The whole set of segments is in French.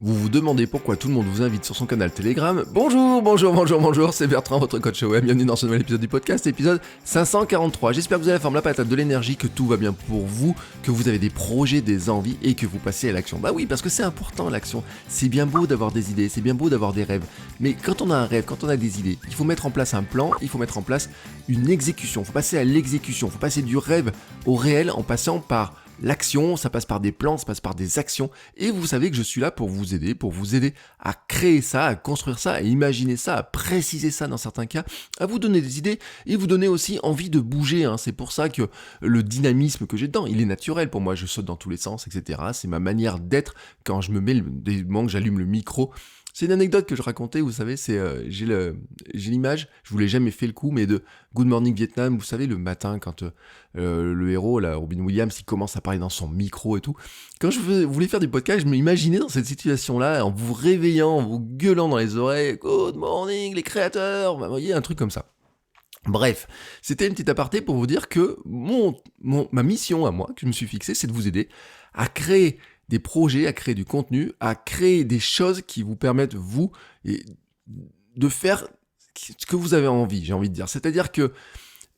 Vous vous demandez pourquoi tout le monde vous invite sur son canal Telegram. Bonjour, c'est Bertrand, votre coach web. Bienvenue dans ce nouvel épisode du podcast, épisode 543. J'espère que vous avez la forme, la patate, de l'énergie, que tout va bien pour vous, que vous avez des projets, des envies et que vous passez à l'action. Bah oui, parce que c'est important l'action. C'est bien beau d'avoir des idées, c'est bien beau d'avoir des rêves. Mais quand on a un rêve, quand on a des idées, il faut mettre en place un plan, il faut mettre en place une exécution. Il faut passer à l'exécution, il faut passer du rêve au réel en passant par l'action, ça passe par des plans, ça passe par des actions, et vous savez que je suis là pour vous aider à créer ça, à construire ça, à imaginer ça, à préciser ça dans certains cas, à vous donner des idées, et vous donner aussi envie de bouger, C'est pour ça que le dynamisme que j'ai dedans, il est naturel pour moi, je saute dans tous les sens, etc. C'est ma manière d'être quand je me mets, des moments que j'allume le micro. C'est une anecdote que je racontais, vous savez, j'ai l'image, je vous l'ai jamais fait le coup, mais de Good Morning Vietnam, vous savez, le matin, quand le héros, là, Robin Williams, il commence à parler dans son micro et tout. Quand voulais faire du podcast, je m'imaginais dans cette situation-là, en vous réveillant, en vous gueulant dans les oreilles, Good Morning, les créateurs, vous voyez, un truc comme ça. Bref, c'était une petite aparté pour vous dire que ma mission à moi, que je me suis fixée, c'est de vous aider à créer des projets, à créer du contenu, à créer des choses qui vous permettent, vous, de faire ce que vous avez envie, j'ai envie de dire. C'est-à-dire que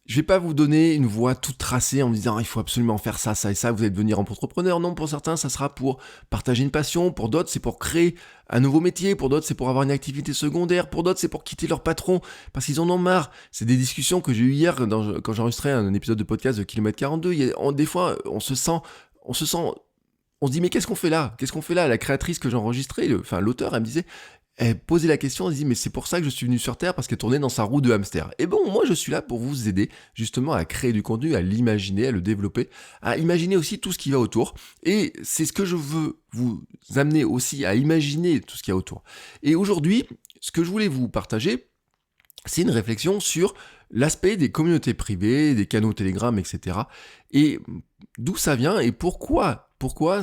je vais pas vous donner une voie toute tracée en me disant il faut absolument faire ça, ça et ça, vous allez devenir entrepreneur. Non, pour certains, ça sera pour partager une passion, pour d'autres, c'est pour créer un nouveau métier, pour d'autres, c'est pour avoir une activité secondaire, pour d'autres, c'est pour quitter leur patron parce qu'ils en ont marre. C'est des discussions que j'ai eues hier quand j'enregistrais un épisode de podcast de Kilomètre 42. Des fois, on se sent, on se dit mais qu'est-ce qu'on fait là? Qu'est-ce qu'on fait là? La créatrice que j'ai enregistrée, l'auteur, elle me disait, elle posait la question, elle se dit mais c'est pour ça que je suis venu sur Terre, parce qu'elle tournait dans sa roue de hamster. Et bon, moi je suis là pour vous aider justement à créer du contenu, à l'imaginer, à le développer, à imaginer aussi tout ce qui va autour. Et c'est ce que je veux vous amener aussi à imaginer tout ce qu'il y a autour. Et aujourd'hui, ce que je voulais vous partager, c'est une réflexion sur l'aspect des communautés privées, des canaux Telegram, etc. Et d'où ça vient et pourquoi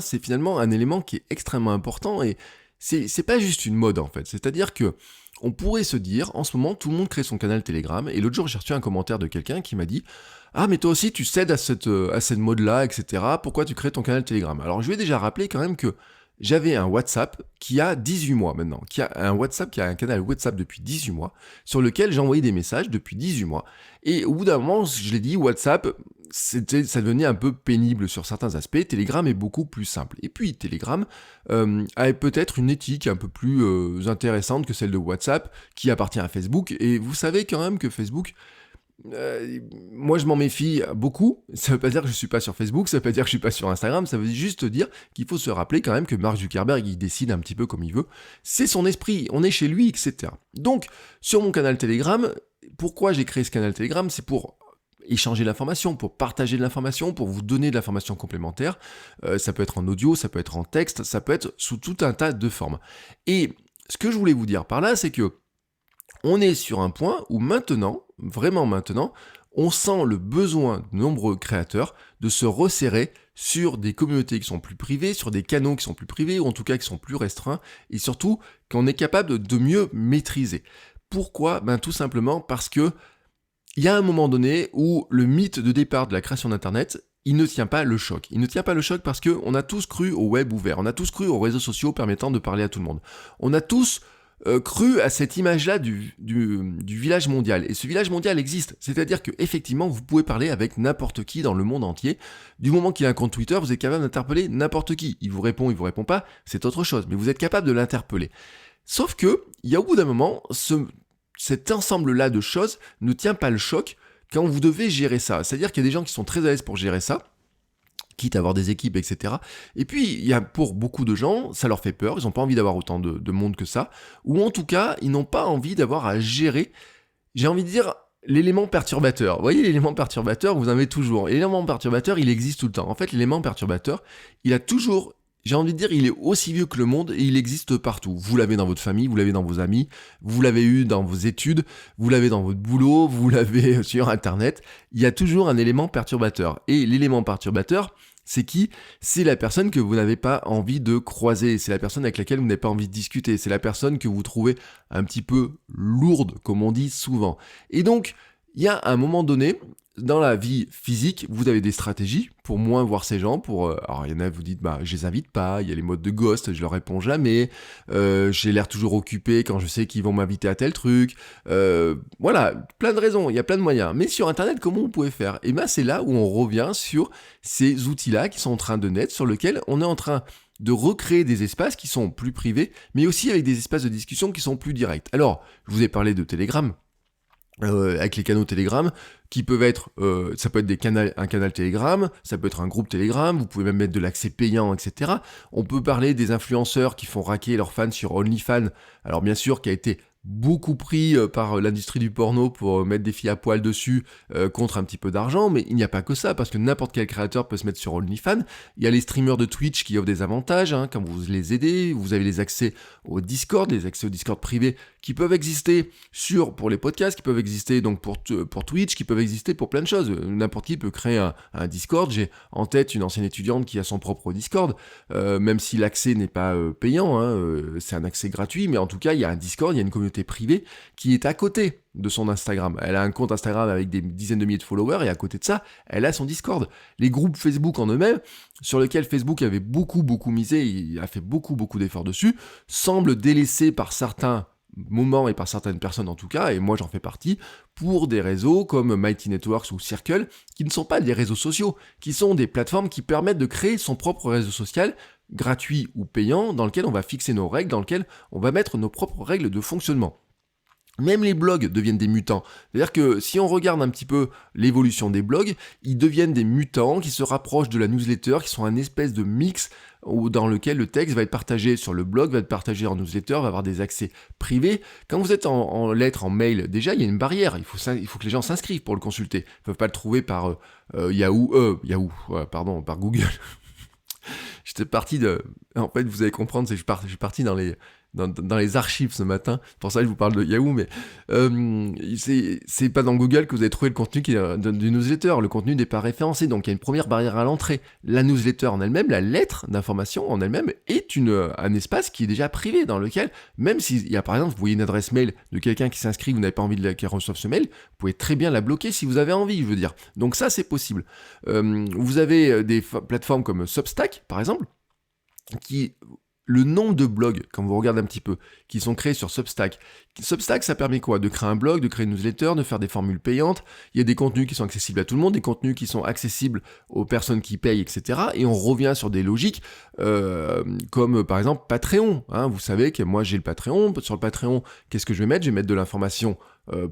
c'est finalement un élément qui est extrêmement important et c'est pas juste une mode en fait. C'est-à-dire que on pourrait se dire, en ce moment, tout le monde crée son canal Telegram, et l'autre jour j'ai reçu un commentaire de quelqu'un qui m'a dit « Ah mais toi aussi tu cèdes à cette mode-là, etc. Pourquoi tu crées ton canal Telegram ?» Alors je lui ai déjà rappelé quand même que j'avais un WhatsApp qui a 18 mois maintenant, qui a un canal WhatsApp depuis 18 mois, sur lequel j'envoyais des messages depuis 18 mois. Et au bout d'un moment, je l'ai dit, WhatsApp, ça devenait un peu pénible sur certains aspects. Telegram est beaucoup plus simple. Et puis Telegram a peut-être une éthique un peu plus intéressante que celle de WhatsApp, qui appartient à Facebook. Et vous savez quand même que Facebook, moi je m'en méfie beaucoup. Ça veut pas dire que je suis pas sur Facebook, ça veut pas dire que je suis pas sur Instagram, ça veut juste dire qu'il faut se rappeler quand même que Mark Zuckerberg, il décide un petit peu comme il veut. C'est son esprit, on est chez lui, etc. Donc, sur mon canal Telegram, pourquoi j'ai créé ce canal Telegram? C'est pour échanger l'information, pour partager de l'information, pour vous donner de l'information complémentaire. Ça peut être en audio, ça peut être en texte, ça peut être sous tout un tas de formes. Et ce que je voulais vous dire par là, c'est que on est sur un point où maintenant, vraiment maintenant, on sent le besoin de nombreux créateurs de se resserrer sur des communautés qui sont plus privées, sur des canaux qui sont plus privés, ou en tout cas qui sont plus restreints, et surtout qu'on est capable de mieux maîtriser. Pourquoi? Tout simplement parce que il y a un moment donné où le mythe de départ de la création d'Internet, il ne tient pas le choc. Il ne tient pas le choc parce qu'on a tous cru au web ouvert, on a tous cru aux réseaux sociaux permettant de parler à tout le monde. On a tous cru à cette image-là du village mondial. Et ce village mondial existe. C'est-à-dire qu'effectivement, vous pouvez parler avec n'importe qui dans le monde entier. Du moment qu'il a un compte Twitter, vous êtes capable d'interpeller n'importe qui. Il vous répond pas, c'est autre chose. Mais vous êtes capable de l'interpeller. Sauf que, il y a au bout d'un moment, cet ensemble-là de choses ne tient pas le choc quand vous devez gérer ça. C'est-à-dire qu'il y a des gens qui sont très à l'aise pour gérer ça, quitte à avoir des équipes, etc. Et puis, il y a pour beaucoup de gens, ça leur fait peur, ils n'ont pas envie d'avoir autant de monde que ça, ou en tout cas, ils n'ont pas envie d'avoir à gérer, j'ai envie de dire, l'élément perturbateur. Vous voyez, l'élément perturbateur, vous en avez toujours. Et l'élément perturbateur, il existe tout le temps. En fait, l'élément perturbateur, il a toujours... J'ai envie de dire, il est aussi vieux que le monde et il existe partout. Vous l'avez dans votre famille, vous l'avez dans vos amis, vous l'avez eu dans vos études, vous l'avez dans votre boulot, vous l'avez sur Internet. Il y a toujours un élément perturbateur. Et l'élément perturbateur, c'est qui? C'est la personne que vous n'avez pas envie de croiser, c'est la personne avec laquelle vous n'avez pas envie de discuter, c'est la personne que vous trouvez un petit peu lourde, comme on dit souvent. Et donc, Il y a un moment donné, dans la vie physique, vous avez des stratégies pour moins voir ces gens. Alors, il y en a, vous dites, je les invite pas, il y a les modes de ghost, je leur réponds jamais, j'ai l'air toujours occupé quand je sais qu'ils vont m'inviter à tel truc. Voilà, plein de raisons, il y a plein de moyens. Mais sur Internet, comment vous pouvez faire ? Et c'est là où on revient sur ces outils-là qui sont en train de naître, sur lesquels on est en train de recréer des espaces qui sont plus privés, mais aussi avec des espaces de discussion qui sont plus directs. Alors, je vous ai parlé de Telegram, avec les canaux Telegram, qui peuvent être, ça peut être un canal Telegram, ça peut être un groupe Telegram, vous pouvez même mettre de l'accès payant, etc. On peut parler des influenceurs qui font raquer leurs fans sur OnlyFans, alors bien sûr, qui a été beaucoup pris par l'industrie du porno pour mettre des filles à poil dessus contre un petit peu d'argent, mais il n'y a pas que ça, parce que n'importe quel créateur peut se mettre sur OnlyFans. Il y a les streamers de Twitch qui offrent des avantages, quand vous les aidez, vous avez les accès au Discord privés qui peuvent exister pour les podcasts, qui peuvent exister donc pour Twitch, qui peuvent exister pour plein de choses. N'importe qui peut créer un Discord. J'ai en tête une ancienne étudiante qui a son propre Discord, même si l'accès n'est pas payant, c'est un accès gratuit, mais en tout cas, il y a un Discord, il y a une communauté privée qui est à côté de son Instagram. Elle a un compte Instagram avec des dizaines de milliers de followers, et à côté de ça, elle a son Discord. Les groupes Facebook en eux-mêmes, sur lesquels Facebook avait beaucoup misé, il a fait beaucoup d'efforts dessus, semblent délaissés par certains moments et par certaines personnes en tout cas, et moi j'en fais partie, pour des réseaux comme Mighty Networks ou Circle, qui ne sont pas des réseaux sociaux, qui sont des plateformes qui permettent de créer son propre réseau social, gratuit ou payant, dans lequel on va fixer nos règles, dans lequel on va mettre nos propres règles de fonctionnement. Même les blogs deviennent des mutants. C'est-à-dire que si on regarde un petit peu l'évolution des blogs, ils deviennent des mutants qui se rapprochent de la newsletter, qui sont un espèce de mix dans lequel le texte va être partagé sur le blog, va être partagé en newsletter, va avoir des accès privés. Quand vous êtes en lettre, en mail, déjà il y a une barrière, il faut que les gens s'inscrivent pour le consulter. Ils ne peuvent pas le trouver par par Google. J'étais parti En fait, vous allez comprendre, je suis parti dans les archives ce matin, pour ça je vous parle de Yahoo, mais c'est pas dans Google que vous allez trouver le contenu du newsletter, le contenu n'est pas référencé, donc il y a une première barrière à l'entrée. La newsletter en elle-même, la lettre d'information en elle-même, est un espace qui est déjà privé, dans lequel, même s'il y a par exemple, vous voyez une adresse mail de quelqu'un qui s'inscrit, vous n'avez pas envie qu'elle reçoive ce mail, vous pouvez très bien la bloquer si vous avez envie, je veux dire. Donc ça c'est possible. Vous avez des plateformes comme Substack, par exemple, le nombre de blogs, quand vous regardez un petit peu, qui sont créés sur Substack. Substack, ça permet quoi ? De créer un blog, de créer une newsletter, de faire des formules payantes. Il y a des contenus qui sont accessibles à tout le monde, des contenus qui sont accessibles aux personnes qui payent, etc. Et on revient sur des logiques comme par exemple Patreon. Vous savez que moi j'ai le Patreon. Sur le Patreon, qu'est-ce que je vais mettre ? Je vais mettre de l'information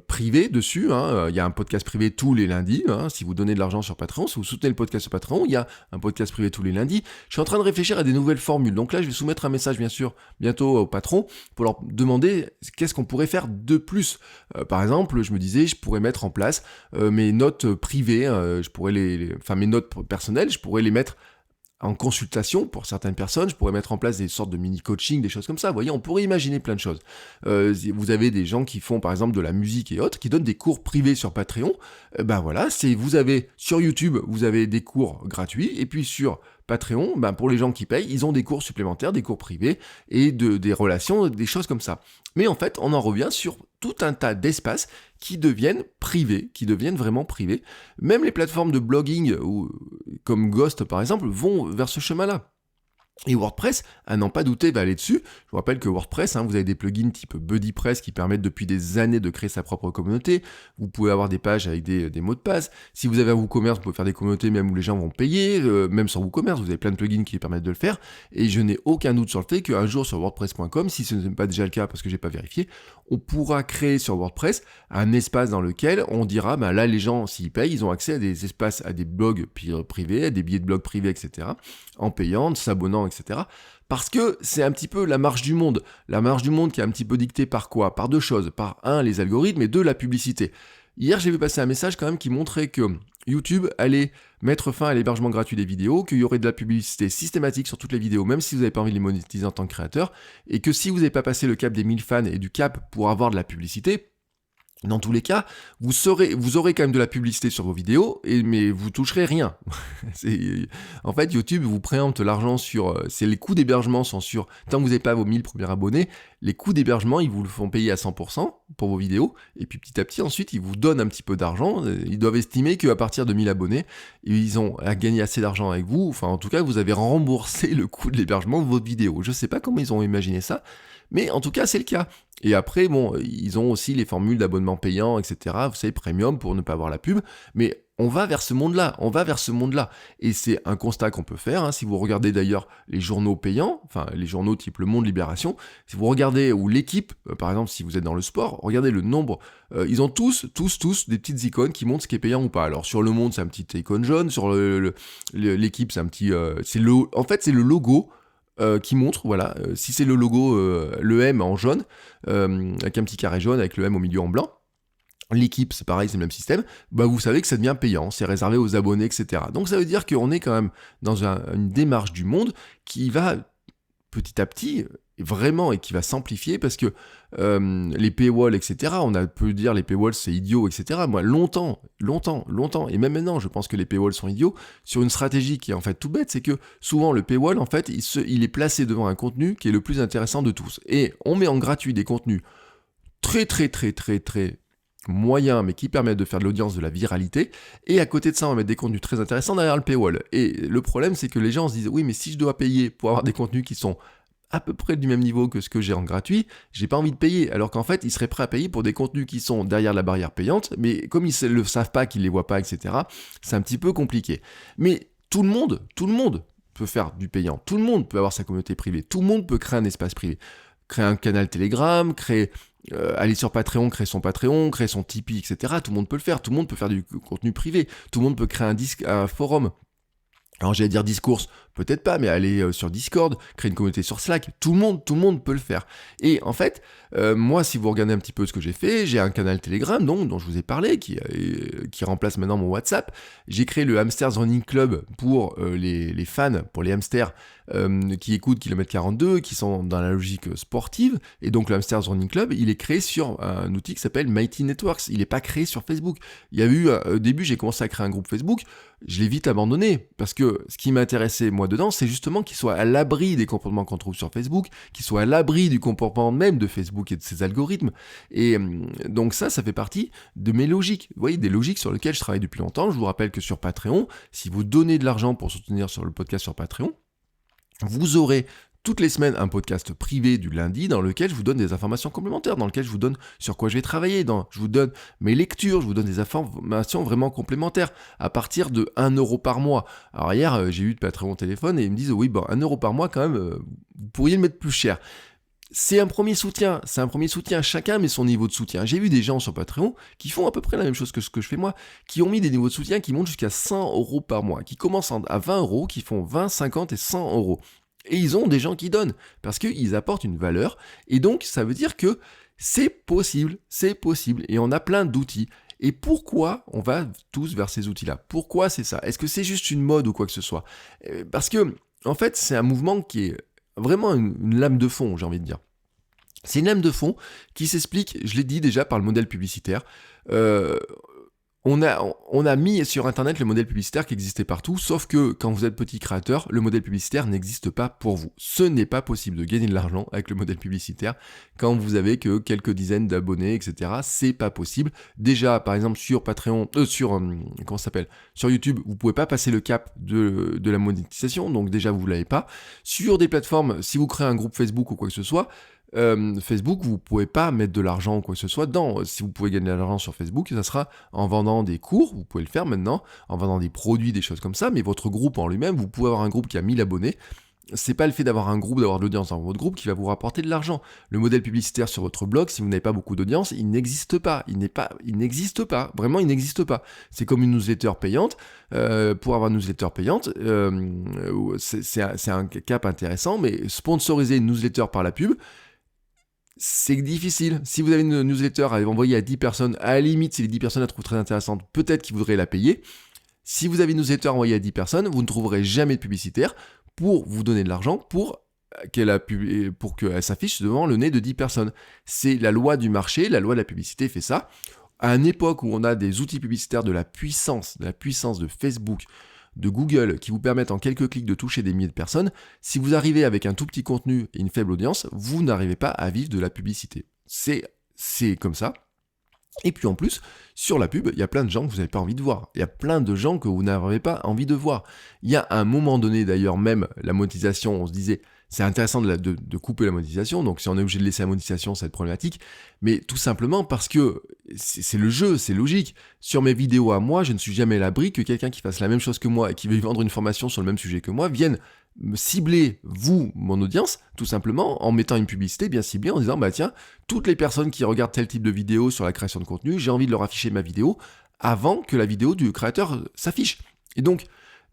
privé dessus, il y a un podcast privé tous les lundis, si vous donnez de l'argent sur Patreon, si vous soutenez le podcast sur Patreon, il y a un podcast privé tous les lundis. Je suis en train de réfléchir à des nouvelles formules, donc là je vais soumettre un message bien sûr bientôt aux patrons pour leur demander qu'est-ce qu'on pourrait faire de plus. Par exemple, je me disais, je pourrais mettre en place mes notes privées, mes notes personnelles, je pourrais les mettre en consultation pour certaines personnes, je pourrais mettre en place des sortes de mini-coaching, des choses comme ça. Vous voyez, on pourrait imaginer plein de choses. Vous avez des gens qui font par exemple de la musique et autres, qui donnent des cours privés sur Patreon. Vous avez sur YouTube, vous avez des cours gratuits, et puis sur Patreon, pour les gens qui payent, ils ont des cours supplémentaires, des cours privés, et des relations, des choses comme ça. Mais en fait, on en revient sur tout un tas d'espaces qui deviennent privés, qui deviennent vraiment privés. Même les plateformes de blogging, comme Ghost par exemple, vont vers ce chemin-là. Et WordPress, à n'en pas douter, va aller dessus. Je vous rappelle que WordPress, vous avez des plugins type BuddyPress qui permettent depuis des années de créer sa propre communauté. Vous pouvez avoir des pages avec des mots de passe. Si vous avez un WooCommerce, vous pouvez faire des communautés même où les gens vont payer. Même sur WooCommerce, vous avez plein de plugins qui permettent de le faire. Et je n'ai aucun doute sur le fait qu'un jour sur WordPress.com, si ce n'est pas déjà le cas parce que j'ai pas vérifié, on pourra créer sur WordPress un espace dans lequel on dira, là les gens, s'ils payent, ils ont accès à des espaces, à des blogs privés, à des billets de blog privés, etc. en payant, en s'abonnant, etc. Parce que c'est un petit peu la marche du monde. La marche du monde qui est un petit peu dictée par quoi ? Par deux choses. Par un, les algorithmes, et deux, la publicité. Hier, j'ai vu passer un message quand même qui montrait que YouTube allait mettre fin à l'hébergement gratuit des vidéos, qu'il y aurait de la publicité systématique sur toutes les vidéos, même si vous n'avez pas envie de les monétiser en tant que créateur, et que si vous n'avez pas passé le cap des 1000 fans et du cap pour avoir de la publicité, Dans tous les cas, vous aurez quand même de la publicité sur vos vidéos, mais vous toucherez rien. En fait, YouTube vous préempte l'argent c'est les coûts d'hébergement sont sur, tant que vous n'avez pas vos 1000 premiers abonnés, les coûts d'hébergement, ils vous le font payer à 100% pour vos vidéos, et puis petit à petit, ensuite, ils vous donnent un petit peu d'argent. Ils doivent estimer qu'à partir de 1000 abonnés, ils ont à gagner assez d'argent avec vous. Enfin, en tout cas, vous avez remboursé le coût de l'hébergement de votre vidéo. Je ne sais pas comment ils ont imaginé ça, mais en tout cas, c'est le cas. Et après, bon, ils ont aussi les formules d'abonnement payant, etc. Vous savez, premium pour ne pas avoir la pub. Mais on va vers ce monde-là. Et c'est un constat qu'on peut faire. Si vous regardez d'ailleurs les journaux payants, enfin les journaux type Le Monde, Libération, si vous regardez, ou L'Équipe, par exemple, si vous êtes dans le sport, regardez le nombre. Ils ont tous des petites icônes qui montrent ce qui est payant ou pas. Alors sur Le Monde, c'est un petit icône jaune. Sur L'Équipe, c'est un petit... en fait, c'est le logo qui montre, voilà, si c'est le logo, le M en jaune, avec un petit carré jaune, avec le M au milieu en blanc, L'Équipe, c'est pareil, c'est le même système, bah vous savez que ça devient payant, c'est réservé aux abonnés, etc. Donc ça veut dire qu'on est quand même dans une démarche du monde qui va petit à petit, vraiment, et qui va s'amplifier, parce que les paywalls, etc., peut dire les paywalls c'est idiot, etc. Moi, longtemps, et même maintenant, je pense que les paywalls sont idiots, sur une stratégie qui est en fait tout bête, c'est que souvent le paywall, en fait, il est placé devant un contenu qui est le plus intéressant de tous. Et on met en gratuit des contenus très moyens, mais qui permettent de faire de l'audience, de la viralité, et à côté de ça, on va mettre des contenus très intéressants derrière le paywall. Et le problème, c'est que les gens se disent, oui, mais si je dois payer pour avoir des contenus qui sont à peu près du même niveau que ce que j'ai en gratuit, j'ai pas envie de payer. Alors qu'en fait, ils seraient prêts à payer pour des contenus qui sont derrière la barrière payante, mais comme ils ne le savent pas, qu'ils les voient pas, etc., c'est un petit peu compliqué. Mais tout le monde peut faire du payant. Tout le monde peut avoir sa communauté privée. Tout le monde peut créer un espace privé. Créer un canal Telegram, aller sur Patreon, créer son Patreon, créer son Tipeee, etc. Tout le monde peut le faire. Tout le monde peut faire du contenu privé. Tout le monde peut créer un forum. Alors j'allais dire discourse, peut-être pas, mais aller sur Discord, créer une communauté sur Slack, tout le monde peut le faire. Et en fait, moi, si vous regardez un petit peu ce que j'ai fait, j'ai un canal Telegram, donc, dont je vous ai parlé, qui remplace maintenant mon WhatsApp. J'ai créé le Hamsters Running Club pour les fans, pour les hamsters qui écoutent Kilomètre 42, qui sont dans la logique sportive. Et donc le Hamsters Running Club, il est créé sur un outil qui s'appelle Mighty Networks. Il n'est pas créé sur Facebook. Il y a eu, au début, j'ai commencé à créer un groupe Facebook. Je l'ai vite abandonné, parce que ce qui m'intéressait, moi, dedans, c'est justement qu'il soit à l'abri des comportements qu'on trouve sur Facebook, qu'il soit à l'abri du comportement même de Facebook et de ses algorithmes. Et donc ça fait partie de mes logiques. Vous voyez, des logiques sur lesquelles je travaille depuis longtemps. Je vous rappelle que sur Patreon, si vous donnez de l'argent pour soutenir sur le podcast sur Patreon, vous aurez toutes les semaines un podcast privé du lundi dans lequel je vous donne des informations complémentaires, dans lequel je vous donne sur quoi je vais travailler, je vous donne mes lectures, je vous donne des informations vraiment complémentaires à partir de 1€ par mois. Alors hier, j'ai eu de Patreon au téléphone et ils me disent oui, 1€ par mois quand même, vous pourriez le mettre plus cher. C'est un premier soutien, chacun met son niveau de soutien. J'ai vu des gens sur Patreon qui font à peu près la même chose que ce que je fais moi, qui ont mis des niveaux de soutien qui montent jusqu'à 100€ par mois, qui commencent à 20€, qui font 20, 50 et 100€. Et ils ont des gens qui donnent, parce qu'ils apportent une valeur, et donc ça veut dire que c'est possible, et on a plein d'outils. Et pourquoi on va tous vers ces outils-là? Pourquoi c'est ça? Est-ce que c'est juste une mode ou quoi que ce soit? Parce que, en fait, c'est un mouvement qui est vraiment une lame de fond, j'ai envie de dire. C'est une lame de fond qui s'explique, je l'ai dit déjà, par le modèle publicitaire. On a mis sur Internet le modèle publicitaire qui existait partout, sauf que quand vous êtes petit créateur, le modèle publicitaire n'existe pas pour vous. Ce n'est pas possible de gagner de l'argent avec le modèle publicitaire quand vous avez que quelques dizaines d'abonnés, etc. C'est pas possible. Déjà, par exemple, sur Patreon, sur YouTube, vous pouvez pas passer le cap de la monétisation, donc déjà vous l'avez pas. Sur des plateformes, si vous créez un groupe Facebook ou quoi que ce soit, Facebook, vous pouvez pas mettre de l'argent ou quoi que ce soit dedans. Si vous pouvez gagner de l'argent sur Facebook, ça sera en vendant des cours, vous pouvez le faire maintenant, en vendant des produits, des choses comme ça, mais votre groupe en lui-même, vous pouvez avoir un groupe qui a 1000 abonnés, c'est pas le fait d'avoir un groupe, d'avoir de l'audience dans votre groupe qui va vous rapporter de l'argent. Le modèle publicitaire sur votre blog, si vous n'avez pas beaucoup d'audience, il n'existe pas. Il n'existe pas. Vraiment, il n'existe pas. C'est comme une newsletter payante. Pour avoir une newsletter payante, c'est un cap intéressant, mais sponsoriser une newsletter par la pub, c'est difficile. Si vous avez une newsletter à envoyer à 10 personnes, à la limite, si les 10 personnes la trouvent très intéressante, peut-être qu'ils voudraient la payer. Si vous avez une newsletter envoyée à 10 personnes, vous ne trouverez jamais de publicitaire pour vous donner de l'argent pour pour qu'elle s'affiche devant le nez de 10 personnes. C'est la loi du marché, la loi de la publicité fait ça. À une époque où on a des outils publicitaires de la puissance de Facebook, de Google, qui vous permettent en quelques clics de toucher des milliers de personnes, si vous arrivez avec un tout petit contenu et une faible audience, vous n'arrivez pas à vivre de la publicité. C'est comme ça. Et puis en plus, sur la pub, il y a plein de gens que vous n'avez pas envie de voir. Il y a plein de gens que vous n'avez pas envie de voir. Il y a un moment donné d'ailleurs, même la monétisation, on se disait, c'est intéressant de couper la monétisation, donc si on est obligé de laisser la monétisation, ça va être problématique, mais tout simplement parce que c'est le jeu, c'est logique. Sur mes vidéos à moi, je ne suis jamais à l'abri que quelqu'un qui fasse la même chose que moi et qui veut vendre une formation sur le même sujet que moi vienne me cibler, vous, mon audience, tout simplement, en mettant une publicité bien ciblée, en disant, bah tiens, toutes les personnes qui regardent tel type de vidéo sur la création de contenu, j'ai envie de leur afficher ma vidéo avant que la vidéo du créateur s'affiche. Et donc,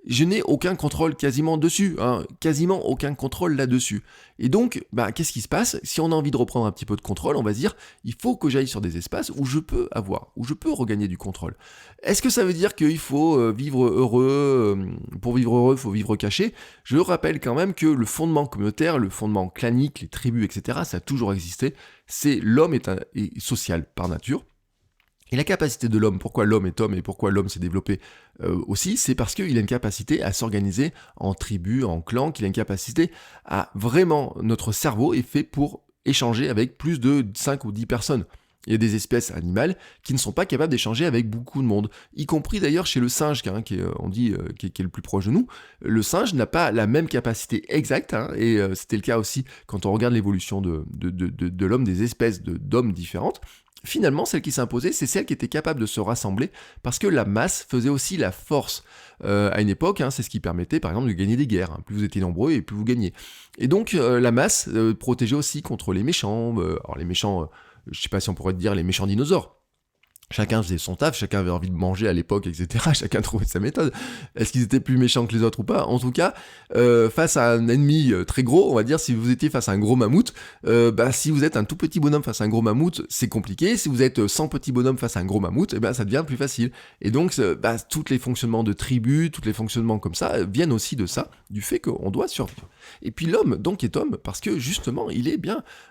je n'ai aucun contrôle quasiment dessus, quasiment aucun contrôle là-dessus. Et donc, qu'est-ce qui se passe? Si on a envie de reprendre un petit peu de contrôle, on va se dire, il faut que j'aille sur des espaces où je peux regagner du contrôle. Est-ce que ça veut dire qu'il faut vivre heureux? Pour vivre heureux, il faut vivre caché. Je rappelle quand même que le fondement communautaire, le fondement clanique, les tribus, etc., ça a toujours existé. C'est l'homme est social par nature. Et la capacité de l'homme, pourquoi l'homme est homme et pourquoi l'homme s'est développé aussi, c'est parce qu'il a une capacité à s'organiser en tribus, en clans, qu'il a une capacité à vraiment, notre cerveau est fait pour échanger avec plus de 5 ou 10 personnes. Il y a des espèces animales qui ne sont pas capables d'échanger avec beaucoup de monde, y compris d'ailleurs chez le singe, qui est le plus proche de nous. Le singe n'a pas la même capacité exacte, et c'était le cas aussi quand on regarde l'évolution de l'homme, des espèces d'hommes différentes. Finalement, celle qui s'imposait, c'est celle qui était capable de se rassembler, parce que la masse faisait aussi la force. À une époque, c'est ce qui permettait par exemple de gagner des guerres. Plus vous étiez nombreux et plus vous gagnez. Et donc la masse protégeait aussi contre les méchants. Alors les méchants, je sais pas si on pourrait dire les méchants dinosaures. Chacun faisait son taf, chacun avait envie de manger à l'époque, etc. Chacun trouvait sa méthode. Est-ce qu'ils étaient plus méchants que les autres ou pas? En tout cas, face à un ennemi très gros, on va dire, si vous étiez face à un gros mammouth, si vous êtes un tout petit bonhomme face à un gros mammouth, c'est compliqué. Si vous êtes 100 petits bonhommes face à un gros mammouth, ça devient plus facile. Et donc, tous les fonctionnements de tribus, tous les fonctionnements comme ça, viennent aussi de ça, du fait qu'on doit survivre. Et puis l'homme, donc, est homme, parce que justement,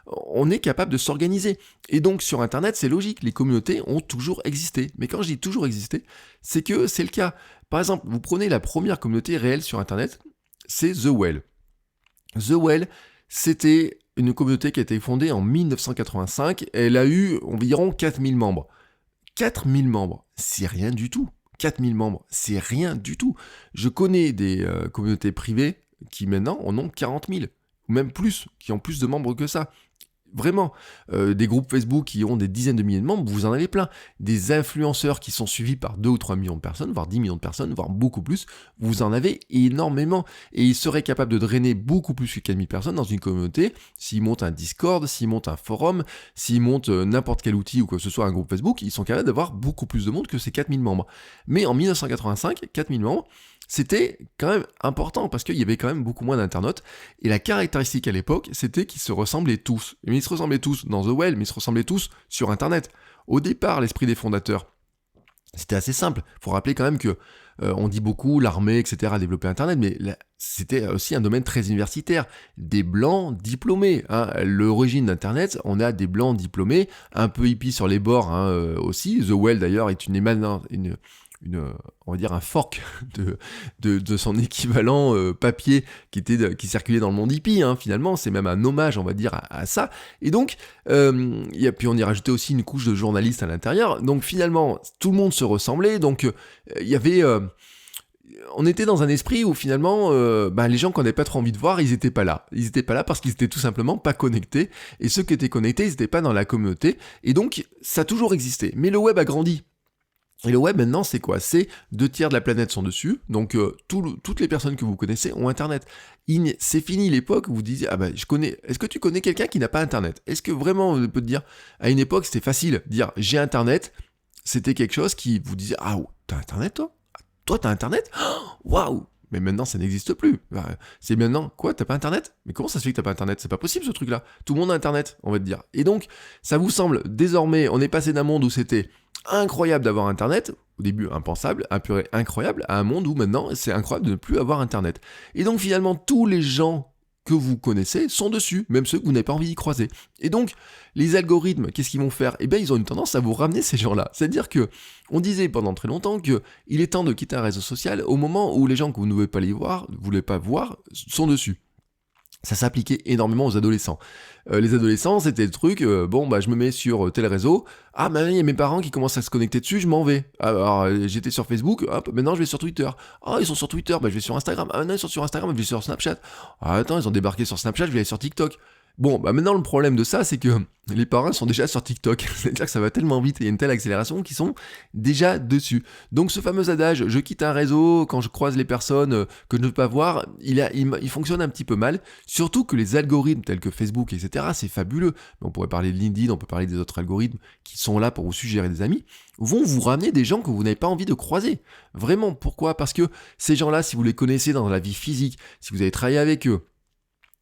on est capable de s'organiser. Et donc, sur Internet, c'est logique, les communautés ont toujours existé. Mais quand je dis toujours existé, c'est que c'est le cas. Par exemple, vous prenez la première communauté réelle sur Internet, c'est The Well. The Well, c'était une communauté qui a été fondée en 1985. Elle a eu environ 4000 membres. 4000 membres, c'est rien du tout. 4000 membres, c'est rien du tout. Je connais des communautés privées qui maintenant en ont 40 000, ou même plus, qui ont plus de membres que ça. Vraiment, des groupes Facebook qui ont des dizaines de milliers de membres, vous en avez plein. Des influenceurs qui sont suivis par 2 ou 3 millions de personnes, voire 10 millions de personnes, voire beaucoup plus, vous en avez énormément. Et ils seraient capables de drainer beaucoup plus que 4000 personnes dans une communauté, s'ils montent un Discord, s'ils montent un forum, s'ils montent n'importe quel outil ou que ce soit un groupe Facebook, ils sont capables d'avoir beaucoup plus de monde que ces 4000 membres. Mais en 1985, 4000 membres, c'était quand même important parce qu'il y avait quand même beaucoup moins d'internautes. Et la caractéristique à l'époque, c'était qu'ils se ressemblaient tous. Mais ils se ressemblaient tous dans The Well, mais ils se ressemblaient tous sur Internet. Au départ, l'esprit des fondateurs, c'était assez simple. Il faut rappeler quand même que on dit beaucoup l'armée, etc. a développé Internet, mais c'était aussi un domaine très universitaire. Des blancs diplômés. L'origine d'Internet, on a des blancs diplômés, un peu hippies sur les bords aussi. The Well d'ailleurs est on va dire un fork de son équivalent papier qui circulait dans le monde hippie, finalement, c'est même un hommage, on va dire, à ça. Et donc, puis on y rajoutait aussi une couche de journalistes à l'intérieur, donc finalement, tout le monde se ressemblait, donc il y avait... on était dans un esprit où finalement, les gens qu'on n'avait pas trop envie de voir, ils étaient pas là. Ils étaient pas là parce qu'ils étaient tout simplement pas connectés, et ceux qui étaient connectés, ils étaient pas dans la communauté, et donc, ça a toujours existé. Mais le web a grandi. Et le web maintenant c'est quoi? C'est 2/3 de la planète sont dessus, donc toutes les personnes que vous connaissez ont Internet. C'est fini l'époque où vous disiez est-ce que tu connais quelqu'un qui n'a pas Internet? Est-ce que vraiment on peut te dire, à une époque c'était facile, dire j'ai Internet, c'était quelque chose qui vous disait t'as Internet toi? Toi t'as Internet? Waouh! Mais maintenant, ça n'existe plus. C'est maintenant, quoi, t'as pas Internet? Mais comment ça se fait que t'as pas Internet? C'est pas possible ce truc-là. Tout le monde a Internet, on va te dire. Et donc, ça vous semble, désormais, on est passé d'un monde où c'était incroyable d'avoir Internet, au début impensable, incroyable, à un monde où maintenant, c'est incroyable de ne plus avoir Internet. Et donc, finalement, tous les gens que vous connaissez sont dessus, même ceux que vous n'avez pas envie d'y croiser. Et donc, les algorithmes, qu'est-ce qu'ils vont faire ? Eh bien, ils ont une tendance à vous ramener ces gens-là. C'est-à-dire que, on disait pendant très longtemps qu'il est temps de quitter un réseau social au moment où les gens que vous ne voulez pas voir, sont dessus. Ça s'appliquait énormément aux adolescents. Les adolescents, c'était le truc, je me mets sur tel réseau, maintenant il y a mes parents qui commencent à se connecter dessus, je m'en vais. Alors, j'étais sur Facebook, maintenant je vais sur Twitter. Ils sont sur Twitter, je vais sur Instagram. Maintenant ils sont sur Instagram, je vais sur Snapchat. Attends, ils ont débarqué sur Snapchat, je vais aller sur TikTok. Maintenant le problème de ça, c'est que les parents sont déjà sur TikTok. C'est-à-dire que ça va tellement vite, il y a une telle accélération qu'ils sont déjà dessus. Donc ce fameux adage, je quitte un réseau quand je croise les personnes que je ne peux pas voir, il fonctionne un petit peu mal. Surtout que les algorithmes tels que Facebook, etc., c'est fabuleux. Mais on pourrait parler de LinkedIn, on peut parler des autres algorithmes qui sont là pour vous suggérer des amis, vont vous ramener des gens que vous n'avez pas envie de croiser. Vraiment, pourquoi ? Parce que ces gens-là, si vous les connaissez dans la vie physique, si vous avez travaillé avec eux,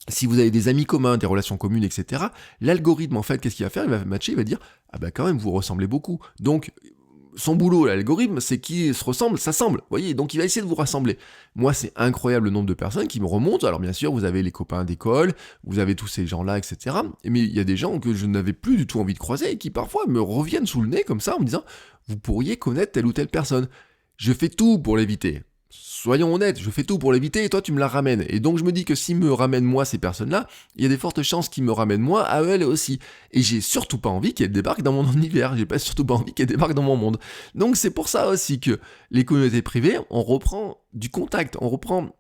si vous avez des amis communs, des relations communes, etc., l'algorithme, en fait, qu'est-ce qu'il va faire ? Il va matcher, il va dire « quand même, vous ressemblez beaucoup. » Donc, son boulot, l'algorithme, c'est qui se ressemble, ça semble. Vous voyez, donc il va essayer de vous rassembler. Moi, c'est incroyable le nombre de personnes qui me remontent. Alors, bien sûr, vous avez les copains d'école, vous avez tous ces gens-là, etc. Mais il y a des gens que je n'avais plus du tout envie de croiser et qui, parfois, me reviennent sous le nez, comme ça, en me disant « Vous pourriez connaître telle ou telle personne. » Je fais tout pour l'éviter. Soyons honnêtes, je fais tout pour l'éviter et toi tu me la ramènes. Et donc je me dis que s'ils me ramènent moi ces personnes-là, il y a des fortes chances qu'ils me ramènent moi à elles aussi. Et j'ai surtout pas envie qu'elles débarquent dans mon univers, surtout pas envie qu'elles débarquent dans mon monde. Donc c'est pour ça aussi que les communautés privées, on reprend du contact, on reprend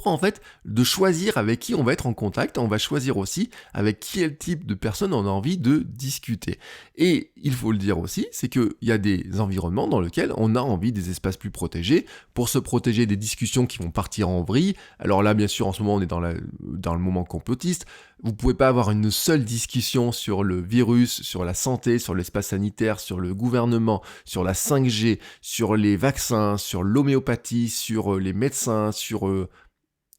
en fait de choisir avec qui on va être en contact, on va choisir aussi avec quel type de personne on a envie de discuter. Et il faut le dire aussi, c'est qu'il y a des environnements dans lesquels on a envie des espaces plus protégés, pour se protéger des discussions qui vont partir en vrille. Alors là, bien sûr, en ce moment, on est dans le moment complotiste. Vous pouvez pas avoir une seule discussion sur le virus, sur la santé, sur l'espace sanitaire, sur le gouvernement, sur la 5G, sur les vaccins, sur l'homéopathie, sur les médecins, sur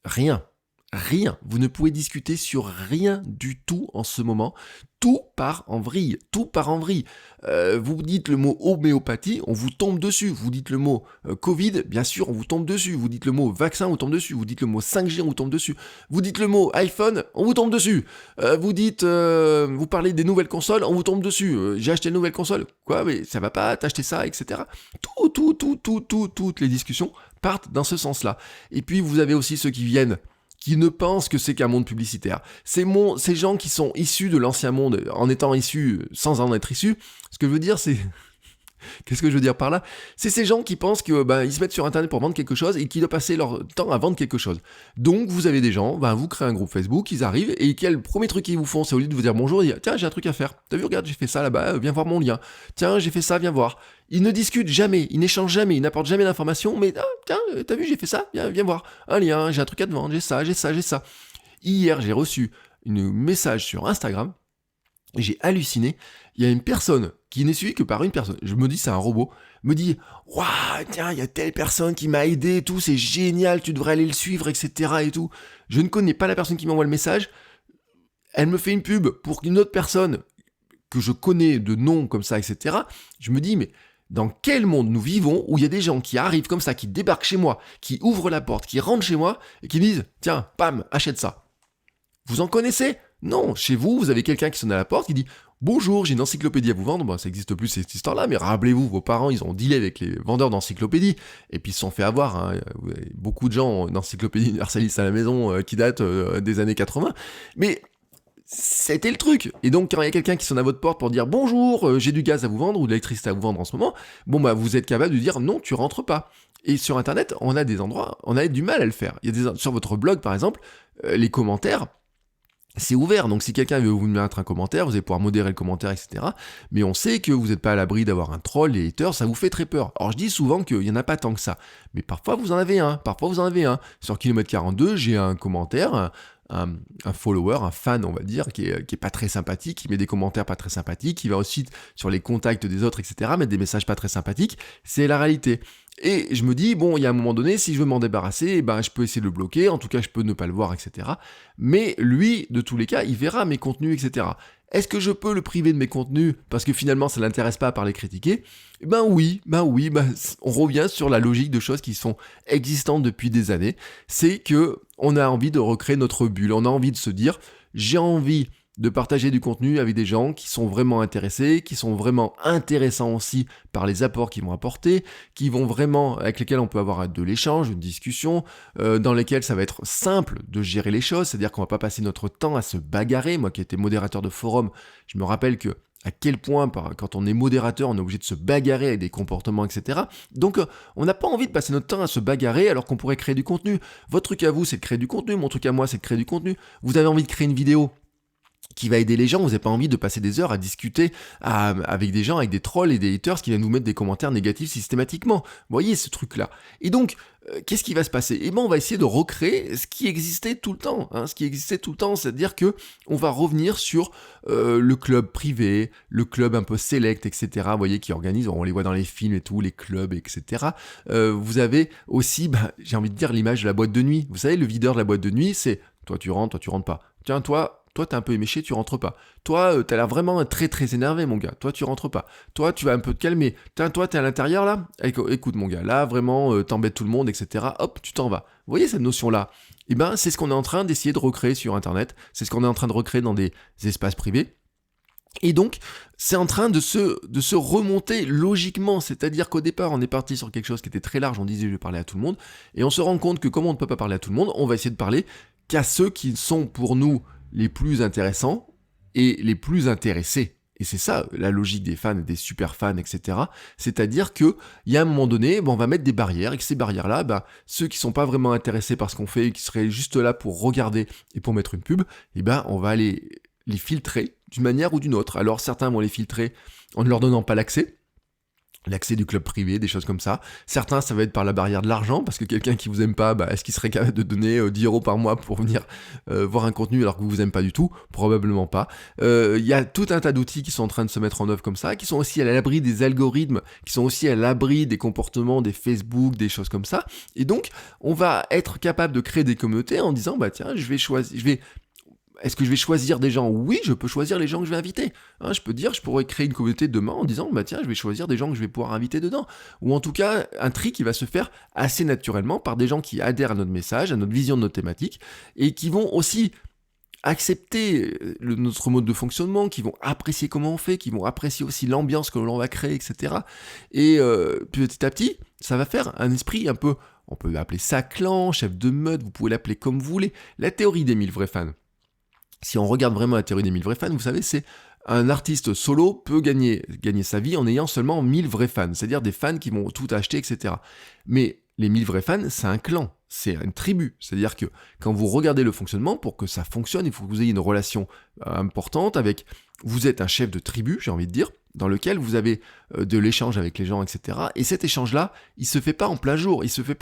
rien. Rien. Vous ne pouvez discuter sur rien du tout en ce moment. Tout part en vrille. Tout part en vrille. Vous dites le mot homéopathie, on vous tombe dessus. Vous dites le mot Covid, bien sûr, on vous tombe dessus. Vous dites le mot vaccin, on vous tombe dessus. Vous dites le mot 5G, on vous tombe dessus. Vous dites le mot iPhone, on vous tombe dessus. Vous parlez des nouvelles consoles, on vous tombe dessus. J'ai acheté une nouvelle console. Quoi, mais ça va pas, t'as acheté ça, etc. Toutes les discussions partent dans ce sens-là. Et puis vous avez aussi ceux qui ne pensent que c'est qu'un monde publicitaire. Ces gens qui sont issus de l'ancien monde, en étant issus, sans en être issus, ce que je veux dire, c'est... Qu'est-ce que je veux dire par là ? C'est ces gens qui pensent que ils se mettent sur internet pour vendre quelque chose et qui doivent passer leur temps à vendre quelque chose. Donc vous avez des gens, vous créez un groupe Facebook, ils arrivent et le premier truc qu'ils vous font, c'est au lieu de vous dire bonjour, ils disent tiens, j'ai un truc à faire. T'as vu, regarde, j'ai fait ça là-bas, viens voir mon lien. Tiens, j'ai fait ça, viens voir. Ils ne discutent jamais, ils n'échangent jamais, ils n'apportent jamais d'informations, mais tiens, t'as vu, j'ai fait ça, viens voir. Un lien, j'ai un truc à te vendre, j'ai ça. Hier, j'ai reçu un message sur Instagram. J'ai halluciné, il y a une personne qui n'est suivie que par une personne, je me dis c'est un robot, me dit « Waouh, tiens, il y a telle personne qui m'a aidé et tout, c'est génial, tu devrais aller le suivre, etc. et tout. » Je ne connais pas la personne qui m'envoie le message, elle me fait une pub pour une autre personne que je connais de nom comme ça, etc. Je me dis mais dans quel monde nous vivons où il y a des gens qui arrivent comme ça, qui débarquent chez moi, qui ouvrent la porte, qui rentrent chez moi et qui disent « Tiens, pam, achète ça. » Vous en connaissez ? Non, chez vous, vous avez quelqu'un qui sonne à la porte qui dit « Bonjour, j'ai une encyclopédie à vous vendre. » Ça n'existe plus cette histoire-là, mais rappelez-vous, vos parents, ils ont dealé avec les vendeurs d'encyclopédies et puis ils se sont fait avoir. Hein. Beaucoup de gens ont une encyclopédie universaliste à la maison qui date des années 80. Mais c'était le truc. Et donc, quand il y a quelqu'un qui sonne à votre porte pour dire « Bonjour, j'ai du gaz à vous vendre ou de l'électricité à vous vendre en ce moment », vous êtes capable de dire « Non, tu rentres pas ». Et sur Internet, on a des endroits, on a du mal à le faire. Il y a sur votre blog, par exemple, les commentaires, c'est ouvert, donc si quelqu'un veut vous mettre un commentaire, vous allez pouvoir modérer le commentaire, etc. Mais on sait que vous n'êtes pas à l'abri d'avoir un troll, les haters, ça vous fait très peur. Alors je dis souvent qu'il n'y en a pas tant que ça, mais parfois vous en avez un. Sur Kilomètre 42, j'ai un commentaire, un follower, un fan, on va dire, qui est pas très sympathique, qui met des commentaires pas très sympathiques, qui va aussi sur les contacts des autres, etc., mettre des messages pas très sympathiques. C'est la réalité. Et je me dis, bon, il y a un moment donné, si je veux m'en débarrasser, ben, je peux essayer de le bloquer, en tout cas, je peux ne pas le voir, etc. Mais lui, de tous les cas, il verra mes contenus, etc. Est-ce que je peux le priver de mes contenus parce que finalement, ça ne l'intéresse pas à part les critiquer? Ben oui, on revient sur la logique de choses qui sont existantes depuis des années. C'est que on a envie de recréer notre bulle, on a envie de se dire, j'ai envie de partager du contenu avec des gens qui sont vraiment intéressés, qui sont vraiment intéressants aussi par les apports qu'ils vont apporter, avec lesquels on peut avoir de l'échange, une discussion, dans lesquels ça va être simple de gérer les choses, c'est-à-dire qu'on va pas passer notre temps à se bagarrer. Moi qui étais modérateur de forum, je me rappelle que à quel point, quand on est modérateur, on est obligé de se bagarrer avec des comportements, etc. Donc, on n'a pas envie de passer notre temps à se bagarrer alors qu'on pourrait créer du contenu. Votre truc à vous, c'est de créer du contenu. Mon truc à moi, c'est de créer du contenu. Vous avez envie de créer une vidéo qui va aider les gens, vous n'avez pas envie de passer des heures à discuter avec des gens, avec des trolls et des haters qui viennent vous mettre des commentaires négatifs systématiquement. Vous voyez ce truc-là. Et donc, qu'est-ce qui va se passer? Eh bien, on va essayer de recréer ce qui existait tout le temps. Ce qui existait tout le temps, c'est-à-dire que on va revenir sur le club privé, le club un peu select, etc. Vous voyez, qui organisent, on les voit dans les films et tout, les clubs, etc. Vous avez aussi, j'ai envie de dire, l'image de la boîte de nuit. Vous savez, le videur de la boîte de nuit, c'est toi tu rentres pas. Tiens, toi t'es un peu éméché, tu rentres pas. Toi, t'as l'air vraiment très très énervé, mon gars. Toi, tu rentres pas. Toi, tu vas un peu te calmer. Toi, t'es à l'intérieur, là. Écoute, mon gars, là, vraiment, t'embêtes tout le monde, etc. Hop, tu t'en vas. Vous voyez cette notion-là? Eh ben, c'est ce qu'on est en train d'essayer de recréer sur Internet. C'est ce qu'on est en train de recréer dans des espaces privés. Et donc, c'est en train de se remonter logiquement, c'est-à-dire qu'au départ, on est parti sur quelque chose qui était très large, on disait je vais parler à tout le monde, et on se rend compte que comme on ne peut pas parler à tout le monde, on va essayer de parler qu'à ceux qui sont pour nous les plus intéressants et les plus intéressés. Et c'est ça la logique des fans, des super fans, etc. C'est-à-dire qu'il y a un moment donné, on va mettre des barrières, et que ces barrières-là, ceux qui sont pas vraiment intéressés par ce qu'on fait, qui seraient juste là pour regarder et pour mettre une pub, on va aller les filtrer d'une manière ou d'une autre. Alors certains vont les filtrer en ne leur donnant pas l'accès du club privé, des choses comme ça. Certains, ça va être par la barrière de l'argent, parce que quelqu'un qui vous aime pas, est-ce qu'il serait capable de donner 10 € par mois pour venir voir un contenu alors que vous aime pas du tout? Probablement pas. Il y a tout un tas d'outils qui sont en train de se mettre en œuvre comme ça, qui sont aussi à l'abri des algorithmes, qui sont aussi à l'abri des comportements des Facebook, des choses comme ça. Et donc, on va être capable de créer des communautés en disant, tiens, est-ce que je vais choisir des gens? Oui, je peux choisir les gens que je vais inviter. Je pourrais créer une communauté demain en disant, tiens, je vais choisir des gens que je vais pouvoir inviter dedans. Ou en tout cas, un tri qui va se faire assez naturellement par des gens qui adhèrent à notre message, à notre vision de notre thématique, et qui vont aussi accepter notre mode de fonctionnement, qui vont apprécier comment on fait, qui vont apprécier aussi l'ambiance que l'on va créer, etc. Et petit à petit, ça va faire un esprit un peu, on peut appeler ça clan, chef de meute, vous pouvez l'appeler comme vous voulez. La théorie des 1000 vrais fans. Si on regarde vraiment la théorie des 1000 vrais fans, vous savez, c'est un artiste solo peut gagner sa vie en ayant seulement 1000 vrais fans, c'est-à-dire des fans qui vont tout acheter, etc. Mais les 1000 vrais fans, c'est un clan, c'est une tribu. C'est-à-dire que quand vous regardez le fonctionnement, pour que ça fonctionne, il faut que vous ayez une relation importante avec... Vous êtes un chef de tribu, j'ai envie de dire, dans lequel vous avez de l'échange avec les gens, etc. Et cet échange-là, il se fait pas en plein jour, il se fait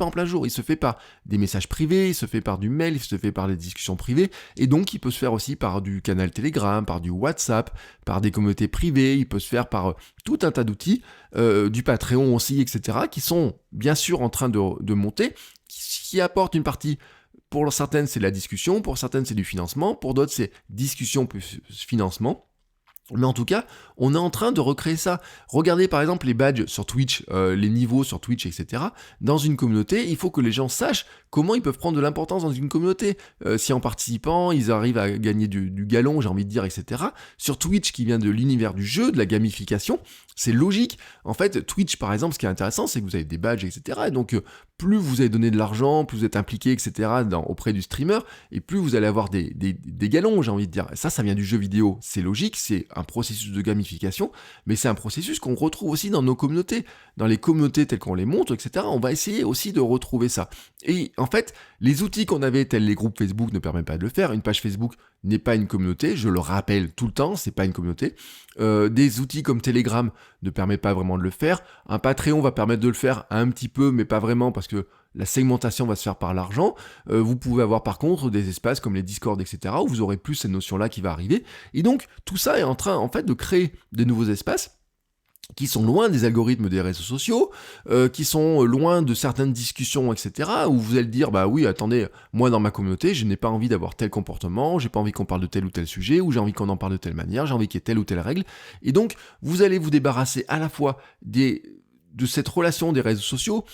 par des messages privés, il se fait par du mail, il se fait par des discussions privées, et donc il peut se faire aussi par du canal Telegram, par du WhatsApp, par des communautés privées, il peut se faire par tout un tas d'outils, du Patreon aussi, etc., qui sont bien sûr en train de monter, qui apportent une partie. Pour certaines, c'est de la discussion, pour certaines, c'est du financement, pour d'autres, c'est discussion plus financement. Mais en tout cas, on est en train de recréer ça. Regardez par exemple les badges sur Twitch, les niveaux sur Twitch, etc. Dans une communauté, il faut que les gens sachent comment ils peuvent prendre de l'importance dans une communauté. Si en participant, ils arrivent à gagner du galon, j'ai envie de dire, etc. Sur Twitch, qui vient de l'univers du jeu, de la gamification, c'est logique. En fait, Twitch, par exemple, ce qui est intéressant, c'est que vous avez des badges, etc. Et donc, plus vous allez donner de l'argent, plus vous êtes impliqué, etc. auprès du streamer, et plus vous allez avoir des galons, j'ai envie de dire. Ça vient du jeu vidéo. C'est logique, c'est un processus de gamification, mais c'est un processus qu'on retrouve aussi dans nos communautés. Dans les communautés telles qu'on les monte, etc., on va essayer aussi de retrouver ça. Et en fait, les outils qu'on avait, tels les groupes Facebook, ne permettent pas de le faire. Une page Facebook n'est pas une communauté, je le rappelle tout le temps, c'est pas une communauté. Des outils comme Telegram ne permettent pas vraiment de le faire. Un Patreon va permettre de le faire un petit peu, mais pas vraiment, parce que la segmentation va se faire par l'argent. Vous pouvez avoir par contre des espaces comme les Discord, etc., où vous aurez plus cette notion-là qui va arriver. Et donc, tout ça est en train, en fait, de créer des nouveaux espaces qui sont loin des algorithmes des réseaux sociaux, qui sont loin de certaines discussions, etc., où vous allez dire, bah oui, attendez, moi dans ma communauté, je n'ai pas envie d'avoir tel comportement, j'ai pas envie qu'on parle de tel ou tel sujet, ou j'ai envie qu'on en parle de telle manière, j'ai envie qu'il y ait telle ou telle règle, et donc vous allez vous débarrasser à la fois de cette relation des réseaux sociaux,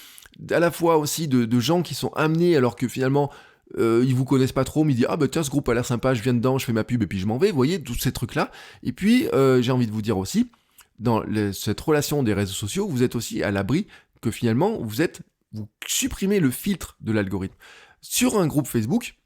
à la fois aussi de gens qui sont amenés alors que finalement ils vous connaissent pas trop, mais ils disent ah bah tiens ce groupe a l'air sympa, je viens dedans, je fais ma pub et puis je m'en vais, vous voyez, tous ces trucs là. Et puis j'ai envie de vous dire aussi, cette relation des réseaux sociaux, vous êtes aussi à l'abri que finalement vous supprimez le filtre de l'algorithme. Sur un groupe Facebook,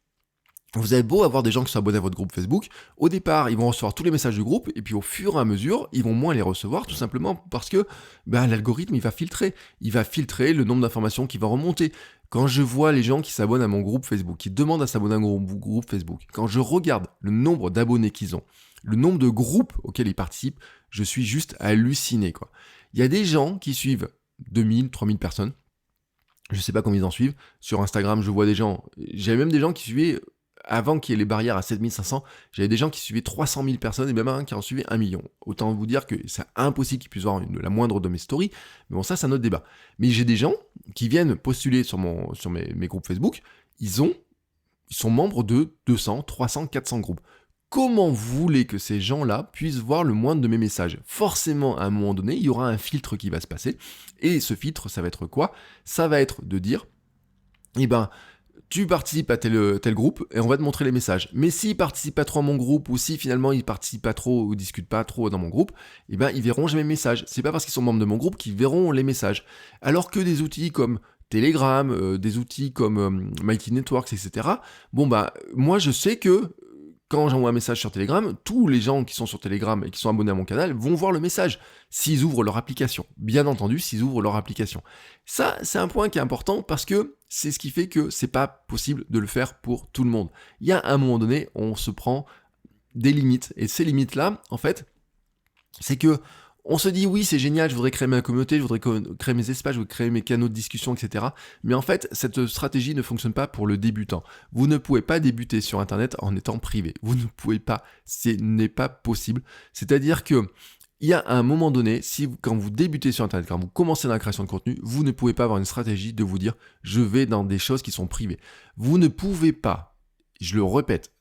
vous avez beau avoir des gens qui sont abonnés à votre groupe Facebook, au départ, ils vont recevoir tous les messages du groupe, et puis au fur et à mesure, ils vont moins les recevoir, tout simplement parce que l'algorithme, il va filtrer le nombre d'informations qui va remonter. Quand je vois les gens qui s'abonnent à mon groupe Facebook, qui demandent à s'abonner à mon groupe Facebook, quand je regarde le nombre d'abonnés qu'ils ont, le nombre de groupes auxquels ils participent, je suis juste halluciné, quoi. Il y a des gens qui suivent 2000, 3000 personnes, je sais pas combien ils en suivent, sur Instagram, je vois des gens, j'avais même des gens qui suivaient avant qu'il y ait les barrières à 7500, j'avais des gens qui suivaient 300 000 personnes et même un qui en suivait 1 million. Autant vous dire que c'est impossible qu'ils puissent voir la moindre de mes stories, mais bon, ça, c'est un autre débat. Mais j'ai des gens qui viennent postuler sur mes groupes Facebook, ils sont membres de 200, 300, 400 groupes. Comment vous voulez que ces gens-là puissent voir le moindre de mes messages ? Forcément, à un moment donné, il y aura un filtre qui va se passer, et ce filtre, ça va être quoi ? Ça va être de dire, tu participes à tel groupe et on va te montrer les messages. Mais s'ils participent pas trop à mon groupe ou si finalement ils participent pas trop ou discutent pas trop dans mon groupe, ils verront jamais mes messages. C'est pas parce qu'ils sont membres de mon groupe qu'ils verront les messages. Alors que des outils comme Telegram, des outils comme Mighty Networks, etc. Moi je sais que quand j'envoie un message sur Telegram, tous les gens qui sont sur Telegram et qui sont abonnés à mon canal vont voir le message s'ils ouvrent leur application. Bien entendu, s'ils ouvrent leur application. Ça, c'est un point qui est important parce que c'est ce qui fait que c'est pas possible de le faire pour tout le monde. Il y a un moment donné, on se prend des limites. Et ces limites-là, en fait, c'est que on se dit oui, c'est génial, je voudrais créer ma communauté, je voudrais créer mes espaces, je voudrais créer mes canaux de discussion, etc. Mais en fait, cette stratégie ne fonctionne pas pour le débutant. Vous ne pouvez pas débuter sur Internet en étant privé. Vous ne pouvez pas, ce n'est pas possible. C'est-à-dire que il y a un moment donné, quand vous débutez sur Internet, quand vous commencez dans la création de contenu, vous ne pouvez pas avoir une stratégie de vous dire je vais dans des choses qui sont privées. Vous ne pouvez pas, je le répète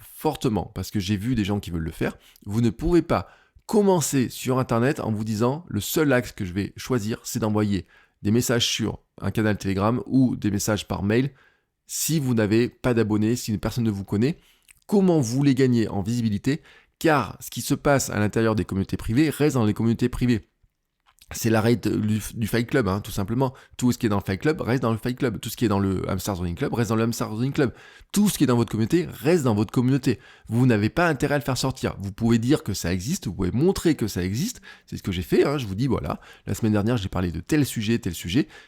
fortement parce que j'ai vu des gens qui veulent le faire, vous ne pouvez pas commencer sur Internet en vous disant le seul axe que je vais choisir, c'est d'envoyer des messages sur un canal Telegram ou des messages par mail. Si vous n'avez pas d'abonnés, si personne ne vous connaît, comment vous les gagnez en visibilité ? Car ce qui se passe à l'intérieur des communautés privées reste dans les communautés privées. C'est la règle du Fight Club, tout simplement. Tout ce qui est dans le Fight Club reste dans le Fight Club. Tout ce qui est dans le Hamster Running Club reste dans le Hamster Running Club. Tout ce qui est dans votre communauté reste dans votre communauté. Vous n'avez pas intérêt à le faire sortir. Vous pouvez dire que ça existe, vous pouvez montrer que ça existe. C'est ce que j'ai fait, je vous dis, voilà. La semaine dernière, j'ai parlé de tel sujet.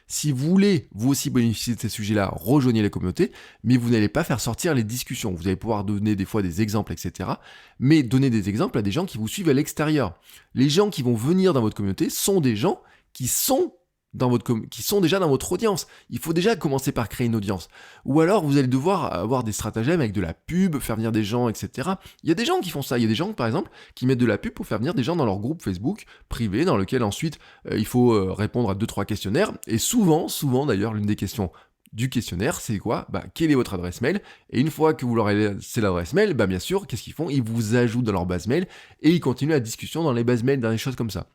Si vous voulez, vous aussi bénéficier de ces sujets-là, rejoignez la communauté, mais vous n'allez pas faire sortir les discussions. Vous allez pouvoir donner des fois des exemples, etc. Mais donner des exemples à des gens qui vous suivent à l'extérieur. Les gens qui vont venir dans votre communauté sont des gens qui sont déjà dans votre audience. Il faut déjà commencer par créer une audience. Ou alors, vous allez devoir avoir des stratagèmes avec de la pub, faire venir des gens, etc. Il y a des gens qui font ça. Il y a des gens, par exemple, qui mettent de la pub pour faire venir des gens dans leur groupe Facebook privé, dans lequel ensuite, il faut répondre à 2-3 questionnaires. Et souvent d'ailleurs, l'une des questions du questionnaire, c'est quoi ? Quelle est votre adresse mail ? Et une fois que vous leur avez laissé l'adresse mail, bien sûr, qu'est-ce qu'ils font ? Ils vous ajoutent dans leur base mail et ils continuent la discussion dans les bases mail, dans des choses comme ça.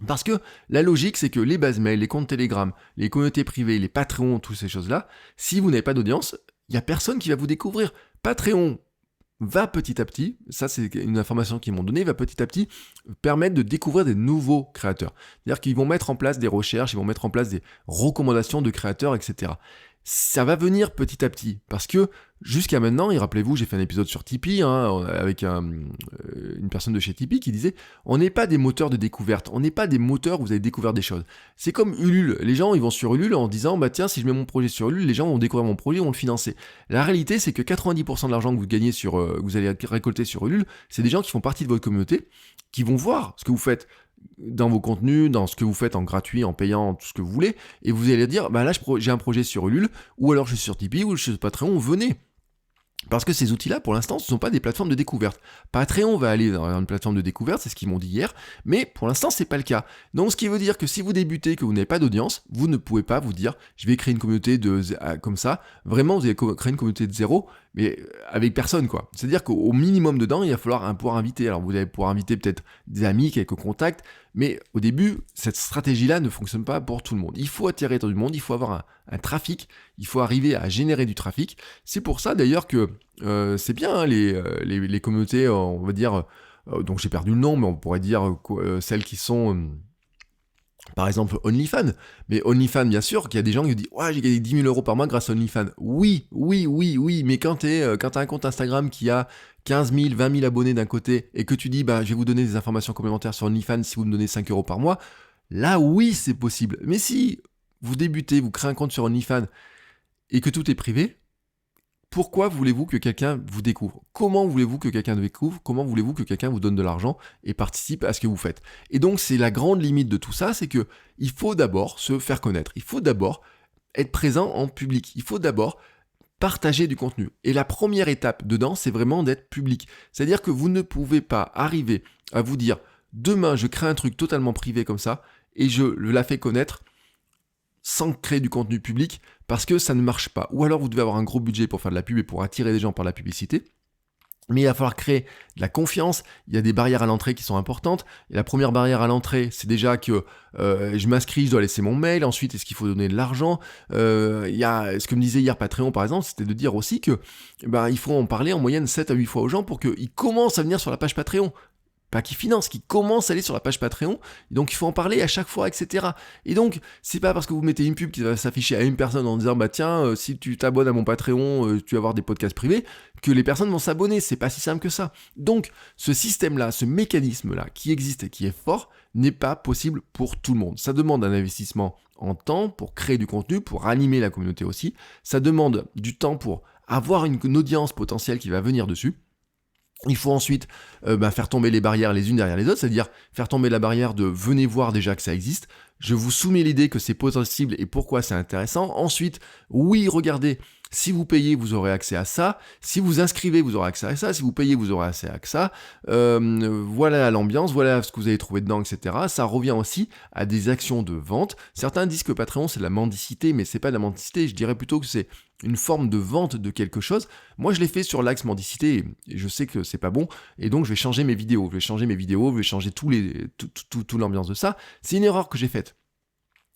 Parce que la logique, c'est que les bases mail, les comptes Telegram, les communautés privées, les Patreons, toutes ces choses-là, si vous n'avez pas d'audience, il n'y a personne qui va vous découvrir. Patreon va petit à petit, ça c'est une information qu'ils m'ont donnée, va petit à petit permettre de découvrir des nouveaux créateurs. C'est-à-dire qu'ils vont mettre en place des recherches, ils vont mettre en place des recommandations de créateurs, etc. Ça va venir petit à petit, parce que jusqu'à maintenant, et rappelez-vous, j'ai fait un épisode sur Tipeee, avec une personne de chez Tipeee qui disait « On n'est pas des moteurs de découverte, on n'est pas des moteurs où vous allez découvrir des choses. » C'est comme Ulule, les gens ils vont sur Ulule en disant « Tiens, si je mets mon projet sur Ulule, les gens vont découvrir mon projet, vont le financer. » La réalité, c'est que 90% de l'argent que vous gagnez que vous allez récolter sur Ulule, c'est des gens qui font partie de votre communauté, qui vont voir ce que vous faites dans vos contenus, dans ce que vous faites en gratuit, en payant, tout ce que vous voulez, et vous allez dire, là j'ai un projet sur Ulule, ou alors je suis sur Tipeee, ou je suis sur Patreon, venez. Parce que ces outils-là, pour l'instant, ce ne sont pas des plateformes de découverte. Patreon va aller dans une plateforme de découverte, c'est ce qu'ils m'ont dit hier, mais pour l'instant, c'est pas le cas. Donc, ce qui veut dire que si vous débutez, que vous n'avez pas d'audience, vous ne pouvez pas vous dire, je vais créer une communauté comme ça. Vraiment, vous allez créer une communauté de zéro, mais avec personne, quoi. C'est-à-dire qu'au minimum dedans, il va falloir pouvoir inviter. Alors, vous allez pouvoir inviter peut-être des amis, quelques contacts, mais au début, cette stratégie-là ne fonctionne pas pour tout le monde. Il faut attirer tout le monde, il faut avoir un trafic, il faut arriver à générer du trafic. C'est pour ça d'ailleurs que c'est bien hein, les communautés, on va dire, donc j'ai perdu le nom, mais on pourrait dire celles qui sont, par exemple, OnlyFans. Mais OnlyFans, bien sûr, qu'il y a des gens qui disent « Ouais, j'ai gagné 10 000 euros par mois grâce à OnlyFans. » Oui, mais quand t'as un compte Instagram qui a 15 000, 20 000 abonnés d'un côté et que tu dis bah, « Je vais vous donner des informations complémentaires sur OnlyFans si vous me donnez 5 euros par mois », là, oui, c'est possible. Mais si vous débutez, vous créez un compte sur OnlyFans et que tout est privé, pourquoi voulez-vous que quelqu'un vous découvre? Comment voulez-vous que quelqu'un vous découvre? Comment voulez-vous que quelqu'un vous donne de l'argent et participe à ce que vous faites? Et donc, c'est la grande limite de tout ça, c'est que il faut d'abord se faire connaître. Il faut d'abord être présent en public. Il faut d'abord partager du contenu. Et la première étape dedans, c'est vraiment d'être public. C'est-à-dire que vous ne pouvez pas arriver à vous dire demain, je crée un truc totalement privé comme ça et je la fais connaître sans créer du contenu public parce que ça ne marche pas. Ou alors vous devez avoir un gros budget pour faire de la pub et pour attirer des gens par la publicité. Mais il va falloir créer de la confiance, il y a des barrières à l'entrée qui sont importantes. Et la première barrière à l'entrée, c'est déjà que je m'inscris, je dois laisser mon mail, ensuite est-ce qu'il faut donner de l'argent il y a, ce que me disait hier Patreon par exemple, c'était de dire aussi que il faut en parler en moyenne 7 à 8 fois aux gens pour qu'ils commencent à venir sur la page Patreon. Pas qui finance, qui commence à aller sur la page Patreon, et donc il faut en parler à chaque fois, etc. Et donc, c'est pas parce que vous mettez une pub qui va s'afficher à une personne en disant, bah tiens, si tu t'abonnes à mon Patreon, tu vas avoir des podcasts privés, que les personnes vont s'abonner, c'est pas si simple que ça. Donc, ce système-là, ce mécanisme-là, qui existe et qui est fort, n'est pas possible pour tout le monde. Ça demande un investissement en temps pour créer du contenu, pour animer la communauté aussi, ça demande du temps pour avoir une audience potentielle qui va venir dessus. Il faut ensuite faire tomber les barrières les unes derrière les autres, c'est-à-dire faire tomber la barrière de venez voir déjà que ça existe. Je vous soumets l'idée que c'est possible et pourquoi c'est intéressant. Ensuite, oui, regardez, si vous payez, vous aurez accès à ça. Si vous inscrivez, vous aurez accès à ça. Si vous payez, vous aurez accès à ça. Voilà l'ambiance, voilà ce que vous allez trouver dedans, etc. Ça revient aussi à des actions de vente. Certains disent que Patreon, c'est de la mendicité, mais c'est pas de la mendicité. Je dirais plutôt que c'est une forme de vente de quelque chose. Moi, je l'ai fait sur l'axe mendicité et je sais que c'est pas bon. Et donc, je vais changer mes vidéos. Je vais changer toute l'ambiance de ça. C'est une erreur que j'ai faite.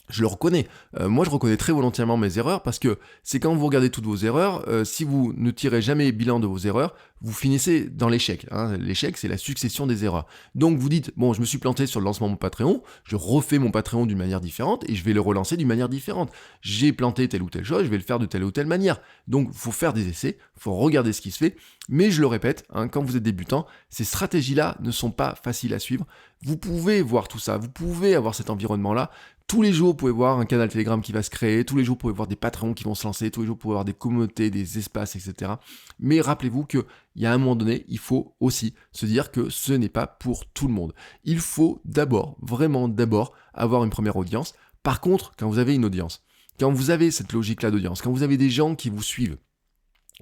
Je le reconnais. Moi, je reconnais très volontairement mes erreurs parce que c'est quand vous regardez toutes vos erreurs, si vous ne tirez jamais bilan de vos erreurs, vous finissez dans l'échec. Hein. L'échec, c'est la succession des erreurs. Donc, vous dites, bon, je me suis planté sur le lancement de mon Patreon, je refais mon Patreon d'une manière différente et je vais le relancer d'une manière différente. J'ai planté telle ou telle chose, je vais le faire de telle ou telle manière. Donc, il faut faire des essais, il faut regarder ce qui se fait. Mais je le répète, hein, quand vous êtes débutant, ces stratégies-là ne sont pas faciles à suivre. Vous pouvez voir tout ça, vous pouvez avoir cet environnement-là. Tous les jours, vous pouvez voir un canal Telegram qui va se créer, tous les jours, vous pouvez voir des patrons qui vont se lancer, tous les jours, vous pouvez voir des communautés, des espaces, etc. Mais rappelez-vous qu'il y a un moment donné, il faut aussi se dire que ce n'est pas pour tout le monde. Il faut d'abord, vraiment d'abord, avoir une première audience. Par contre, quand vous avez une audience, quand vous avez cette logique-là d'audience, quand vous avez des gens qui vous suivent,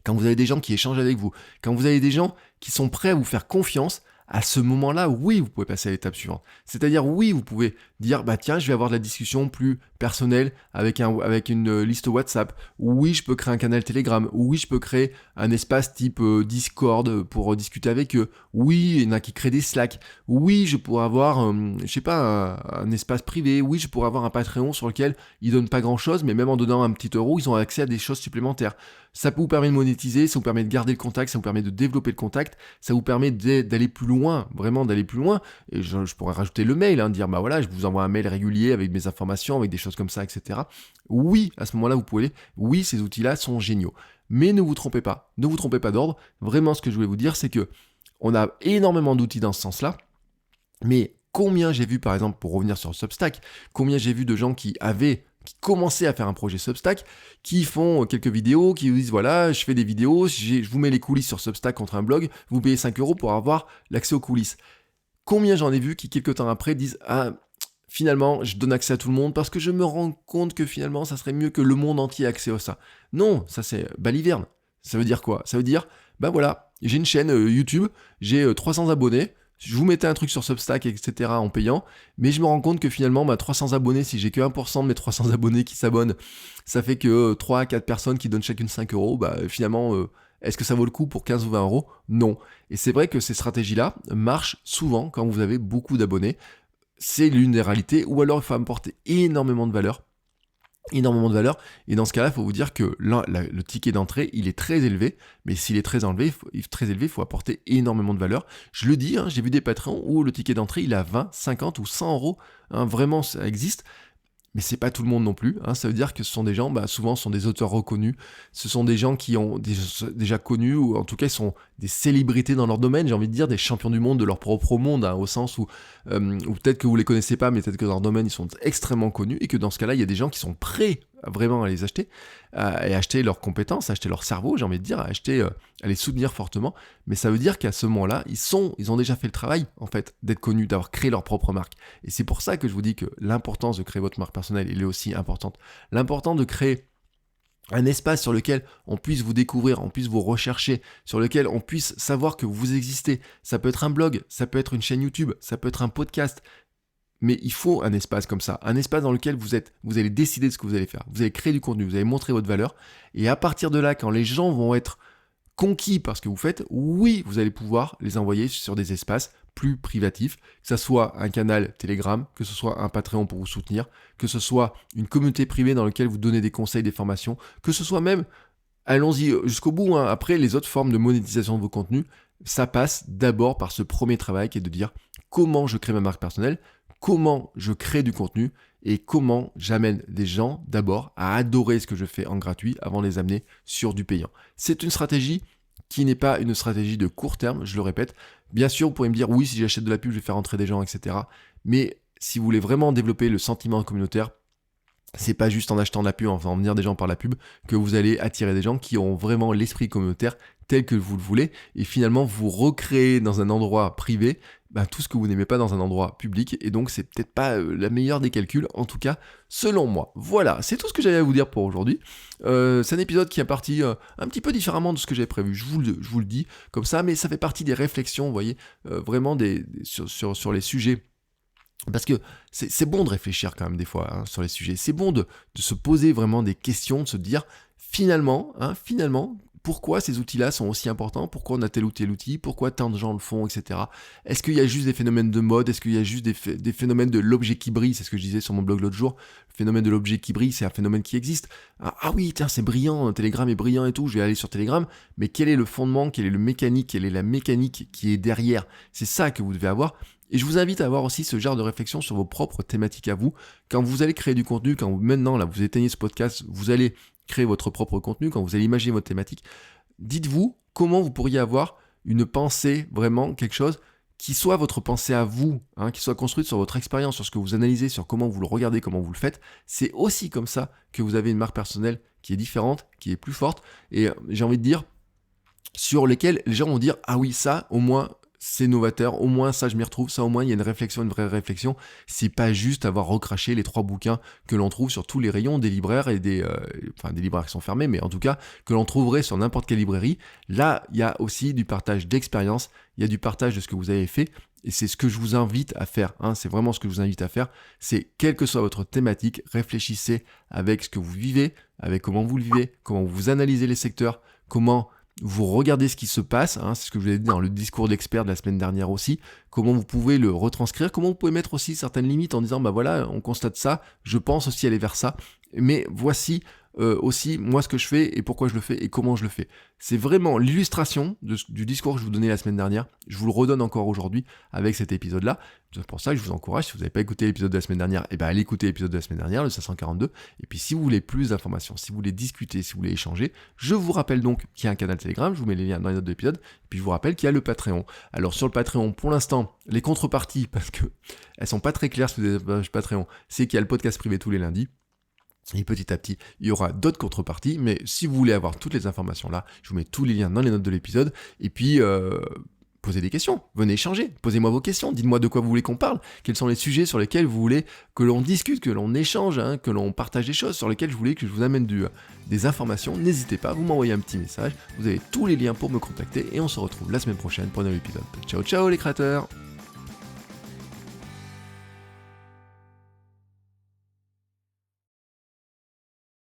quand vous avez des gens qui échangent avec vous, quand vous avez des gens qui sont prêts à vous faire confiance, à ce moment-là, oui, vous pouvez passer à l'étape suivante. C'est-à-dire, oui, vous pouvez dire, bah tiens, je vais avoir de la discussion plus personnelle avec une liste WhatsApp. Oui, je peux créer un canal Telegram. Oui, je peux créer un espace type Discord pour discuter avec eux. Oui, il y en a qui créent des Slack. Oui, je pourrais avoir, un espace privé. Oui, je pourrais avoir un Patreon sur lequel ils donnent pas grand-chose, mais même en donnant un petit euro, ils ont accès à des choses supplémentaires. Ça vous permet de monétiser, ça vous permet de garder le contact, ça vous permet de développer le contact, ça vous permet d'aller plus loin, vraiment d'aller plus loin. Et je pourrais rajouter le mail, dire bah voilà, je vous envoie un mail régulier avec mes informations, avec des choses comme ça, etc. Oui, à ce moment-là, vous pouvez aller. Oui, ces outils-là sont géniaux. Mais ne vous trompez pas d'ordre. Vraiment, ce que je voulais vous dire, c'est que on a énormément d'outils dans ce sens-là, mais combien j'ai vu, par exemple, pour revenir sur Substack, combien j'ai vu de gens qui commençaient à faire un projet Substack, qui font quelques vidéos, qui vous disent voilà, je fais des vidéos, je vous mets les coulisses sur Substack contre un blog, vous payez 5 euros pour avoir l'accès aux coulisses. Combien j'en ai vu qui, quelques temps après, disent ah, finalement, je donne accès à tout le monde parce que je me rends compte que finalement, ça serait mieux que le monde entier ait accès à ça. Non, ça c'est baliverne. Ça veut dire quoi? Ça veut dire, voilà, j'ai une chaîne YouTube, j'ai 300 abonnés, je vous mettais un truc sur Substack, etc. en payant, mais je me rends compte que finalement, 300 abonnés, si j'ai que 1% de mes 300 abonnés qui s'abonnent, ça fait que 3 à 4 personnes qui donnent chacune 5 euros, finalement, est-ce que ça vaut le coup pour 15 ou 20 euros? Non. Et c'est vrai que ces stratégies-là marchent souvent quand vous avez beaucoup d'abonnés. C'est l'une des réalités, ou alors il faut apporter énormément de valeur, et dans ce cas-là, il faut vous dire que le ticket d'entrée, il est très élevé, mais s'il est très élevé, il faut apporter énormément de valeur. Je le dis, j'ai vu des Patreons où le ticket d'entrée, il est à 20, 50 ou 100 euros, vraiment, ça existe. Mais c'est pas tout le monde non plus, ça veut dire que ce sont des gens, souvent ce sont des auteurs reconnus, ce sont des gens qui ont déjà connus, ou en tout cas ils sont des célébrités dans leur domaine, j'ai envie de dire des champions du monde de leur propre monde, au sens où peut-être que vous les connaissez pas, mais peut-être que dans leur domaine ils sont extrêmement connus, et que dans ce cas-là il y a des gens qui sont prêts vraiment à les acheter, et acheter leurs compétences, acheter leur cerveau, j'ai envie de dire, à les soutenir fortement, mais ça veut dire qu'à ce moment-là, ils ont déjà fait le travail, en fait, d'être connus, d'avoir créé leur propre marque. Et c'est pour ça que je vous dis que l'importance de créer votre marque personnelle, elle est aussi importante. L'important de créer un espace sur lequel on puisse vous découvrir, on puisse vous rechercher, sur lequel on puisse savoir que vous existez. Ça peut être un blog, ça peut être une chaîne YouTube, ça peut être un podcast, mais il faut un espace comme ça, un espace dans lequel vous allez décider de ce que vous allez faire, vous allez créer du contenu, vous allez montrer votre valeur, et à partir de là, quand les gens vont être conquis par ce que vous faites, oui, vous allez pouvoir les envoyer sur des espaces plus privatifs, que ce soit un canal Telegram, que ce soit un Patreon pour vous soutenir, que ce soit une communauté privée dans laquelle vous donnez des conseils, des formations, que ce soit même, allons-y jusqu'au bout, après les autres formes de monétisation de vos contenus, ça passe d'abord par ce premier travail qui est de dire comment je crée ma marque personnelle, comment je crée du contenu et comment j'amène des gens d'abord à adorer ce que je fais en gratuit avant de les amener sur du payant. C'est une stratégie qui n'est pas une stratégie de court terme, je le répète. Bien sûr, vous pourrez me dire oui, si j'achète de la pub, je vais faire entrer des gens, etc. Mais si vous voulez vraiment développer le sentiment communautaire, c'est pas juste en achetant de la pub, en faisant venir des gens par la pub, que vous allez attirer des gens qui ont vraiment l'esprit communautaire tel que vous le voulez, et finalement vous recréez dans un endroit privé tout ce que vous n'aimez pas dans un endroit public, et donc c'est peut-être pas la meilleure des calculs, en tout cas selon moi. Voilà, c'est tout ce que j'avais à vous dire pour aujourd'hui. C'est un épisode qui est parti un petit peu différemment de ce que j'avais prévu, je vous le dis comme ça, mais ça fait partie des réflexions, vous voyez, vraiment sur les sujets. Parce que c'est bon de réfléchir quand même des fois sur les sujets, c'est bon de se poser vraiment des questions, de se dire finalement, pourquoi ces outils-là sont aussi importants, pourquoi on a tel ou tel outil, pourquoi tant de gens le font, etc. Est-ce qu'il y a juste des phénomènes de mode, est-ce qu'il y a juste des phénomènes de l'objet qui brille, c'est ce que je disais sur mon blog l'autre jour, le phénomène de l'objet qui brille, c'est un phénomène qui existe. Ah oui, tiens, c'est brillant, Telegram est brillant et tout, je vais aller sur Telegram, mais quel est le fondement, quelle est la mécanique qui est derrière? C'est ça que vous devez avoir. Et je vous invite à avoir aussi ce genre de réflexion sur vos propres thématiques à vous. Quand vous allez créer du contenu, quand maintenant là vous éteignez ce podcast, vous allez créer votre propre contenu, quand vous allez imaginer votre thématique, dites-vous comment vous pourriez avoir une pensée, vraiment quelque chose qui soit votre pensée à vous, qui soit construite sur votre expérience, sur ce que vous analysez, sur comment vous le regardez, comment vous le faites. C'est aussi comme ça que vous avez une marque personnelle qui est différente, qui est plus forte, et j'ai envie de dire, sur lesquels les gens vont dire « Ah oui, ça, au moins, c'est novateur, au moins ça je m'y retrouve, ça au moins il y a une réflexion, une vraie réflexion, c'est pas juste avoir recraché les 3 bouquins que l'on trouve sur tous les rayons des libraires et des libraires qui sont fermés, mais en tout cas que l'on trouverait sur n'importe quelle librairie. Là, il y a aussi du partage d'expérience, il y a du partage de ce que vous avez fait, et c'est ce que je vous invite à faire, c'est vraiment ce que je vous invite à faire, c'est quelle que soit votre thématique, réfléchissez avec ce que vous vivez, avec comment vous le vivez, comment vous analysez les secteurs, comment vous regardez ce qui se passe, c'est ce que je vous ai dit dans le discours d'expert de la semaine dernière aussi, comment vous pouvez le retranscrire, comment vous pouvez mettre aussi certaines limites en disant voilà, on constate ça, je pense aussi aller vers ça, mais voici aussi moi ce que je fais et pourquoi je le fais et comment je le fais. C'est vraiment l'illustration du discours que je vous donnais la semaine dernière, je vous le redonne encore aujourd'hui avec cet épisode-là. C'est pour ça que je vous encourage, si vous n'avez pas écouté l'épisode de la semaine dernière, allez écouter l'épisode de la semaine dernière, le 542, et puis si vous voulez plus d'informations, si vous voulez discuter, si vous voulez échanger, je vous rappelle donc qu'il y a un canal Telegram, je vous mets les liens dans les notes de l'épisode, et puis je vous rappelle qu'il y a le Patreon. Alors sur le Patreon, pour l'instant, les contreparties, parce que elles sont pas très claires sur les pages Patreon, c'est qu'il y a le podcast privé tous les lundis, et petit à petit, il y aura d'autres contreparties, mais si vous voulez avoir toutes les informations là, je vous mets tous les liens dans les notes de l'épisode, et puis posez des questions, venez échanger, posez-moi vos questions, dites-moi de quoi vous voulez qu'on parle, quels sont les sujets sur lesquels vous voulez que l'on discute, que l'on échange, que l'on partage des choses, sur lesquelles je voulais que je vous amène des informations. N'hésitez pas, vous m'envoyez un petit message, vous avez tous les liens pour me contacter et on se retrouve la semaine prochaine pour un nouvel épisode. Ciao ciao les créateurs!